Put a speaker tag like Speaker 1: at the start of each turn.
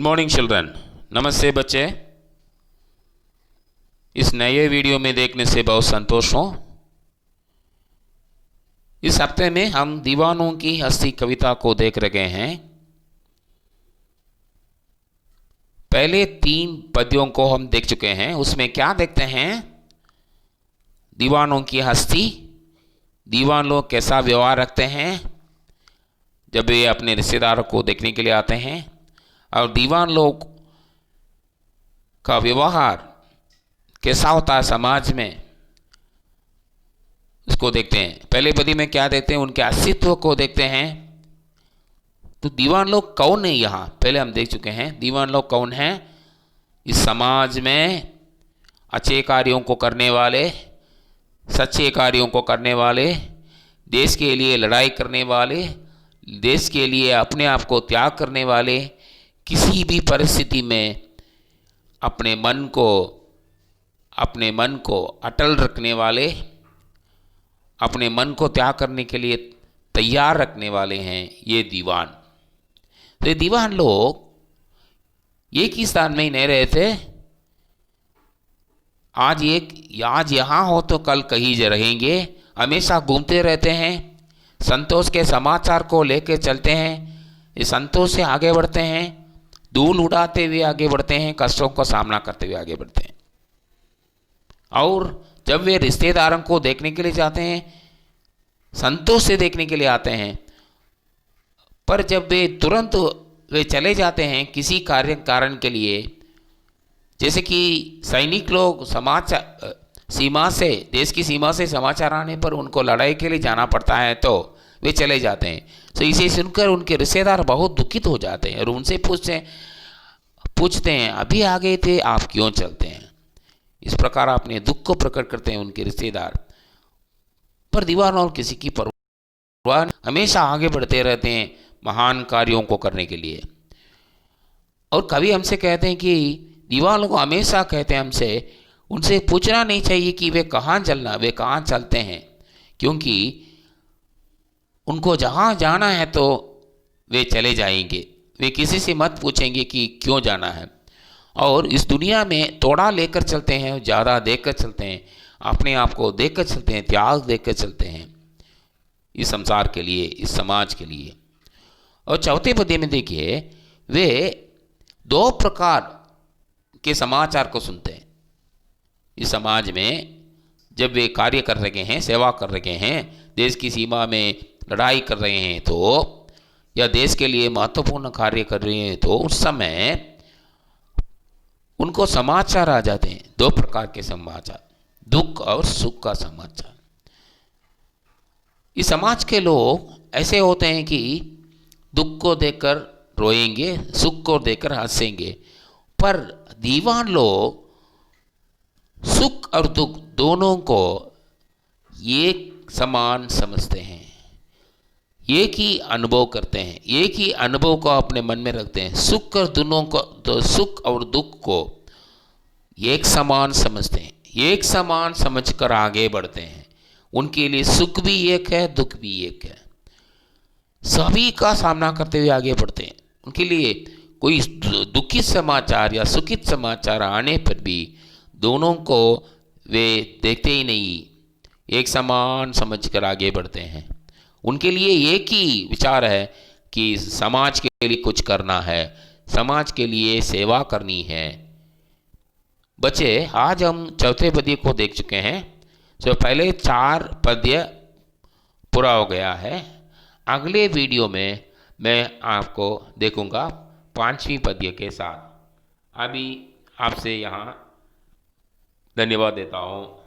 Speaker 1: Good morning children. नमस्ते बच्चे। इस नए वीडियो में देखने से बहुत संतोष हूँ। इस हफ्ते में हम दीवानों की हस्ती कविता को देख रहे हैं। पहले 3 पद्यों को हम देख चुके हैं। उसमें क्या देखते हैं? दीवानों की हस्ती, दीवान लोग कैसा व्यवहार रखते हैं जब वे अपने रिश्तेदारों को देखने के लिए आते हैं, और दीवान लोग का व्यवहार कैसा होता है समाज में, उसको देखते हैं। पहले पदी में क्या देखते हैं? उनके अस्तित्व को देखते हैं। तो दीवान लोग कौन है? यहाँ पहले हम देख चुके हैं दीवान लोग कौन हैं। इस समाज में अच्छे कार्यों को करने वाले, सच्चे कार्यों को करने वाले, देश के लिए लड़ाई करने वाले, देश के लिए अपने आप को त्याग करने वाले, किसी भी परिस्थिति में अपने मन को अटल रखने वाले, अपने मन को त्याग करने के लिए तैयार रखने वाले हैं ये दीवान। तो ये दीवान लोग एक ही स्थान में ही नहीं रहते। आज यहाँ हो तो कल कहीं रहेंगे। हमेशा घूमते रहते हैं, संतोष के समाचार को लेकर चलते हैं, ये संतोष से आगे बढ़ते हैं, धूल उड़ाते हुए आगे बढ़ते हैं, कष्टों का सामना करते हुए आगे बढ़ते हैं। और जब वे रिश्तेदारों को देखने के लिए जाते हैं, संतोष से देखने के लिए आते हैं, पर जब वे तुरंत वे चले जाते हैं किसी कारण के लिए, जैसे कि सैनिक लोग देश की सीमा से समाचार आने पर उनको लड़ाई के लिए जाना पड़ता है तो वे चले जाते हैं। तो इसे सुनकर उनके रिश्तेदार बहुत दुखित हो जाते हैं और उनसे पूछते हैं अभी आ गए थे, आप क्यों चलते हैं? इस प्रकार अपने दुख को प्रकट करते हैं उनके रिश्तेदार। पर दीवान और किसी की परवाह, हमेशा आगे बढ़ते रहते हैं महान कार्यों को करने के लिए। और कवि हमसे कहते हैं कि दीवानों को हमेशा कहते हैं हमसे, उनसे पूछना नहीं चाहिए कि वे कहाँ चलते हैं, क्योंकि उनको जहाँ जाना है तो वे चले जाएंगे। वे किसी से मत पूछेंगे कि क्यों जाना है। और इस दुनिया में थोड़ा लेकर चलते हैं, ज़्यादा देखकर चलते हैं, अपने आप को देखकर चलते हैं, त्याग देखकर चलते हैं इस संसार के लिए, इस समाज के लिए। और चौथे पद्य में देखिए, वे 2 प्रकार के समाचार को सुनते हैं। इस समाज में जब वे कार्य कर रहे हैं, सेवा कर रहे हैं, देश की सीमा में लड़ाई कर रहे हैं तो, या देश के लिए महत्वपूर्ण कार्य कर रहे हैं तो, उस समय उनको समाचार आ जाते हैं। 2 प्रकार के समाचार, दुख और सुख का समाचार। इस समाज के लोग ऐसे होते हैं कि दुख को देखकर रोएंगे, सुख को देखकर हंसेंगे। पर दीवान लोग सुख और दुख दोनों को एक समान समझते हैं, एक ही अनुभव करते हैं, एक ही अनुभव को अपने मन में रखते हैं। सुख और दुख को एक समान समझते हैं, एक समान समझकर आगे बढ़ते हैं। उनके लिए सुख भी एक है, दुख भी एक है, सभी का सामना करते हुए आगे बढ़ते हैं। उनके लिए कोई दुखित समाचार या सुखित समाचार आने पर भी दोनों को वे देखते ही नहीं, एक समान समझकर आगे बढ़ते हैं। उनके लिए एक ही विचार है कि समाज के लिए कुछ करना है, समाज के लिए सेवा करनी है। बच्चे, आज हम चौथे पद्य को देख चुके हैं। तो पहले 4 पद्य पूरा हो गया है। अगले वीडियो में मैं आपको देखूंगा 5वीं पद्य के साथ। अभी आपसे यहाँ धन्यवाद देता हूँ।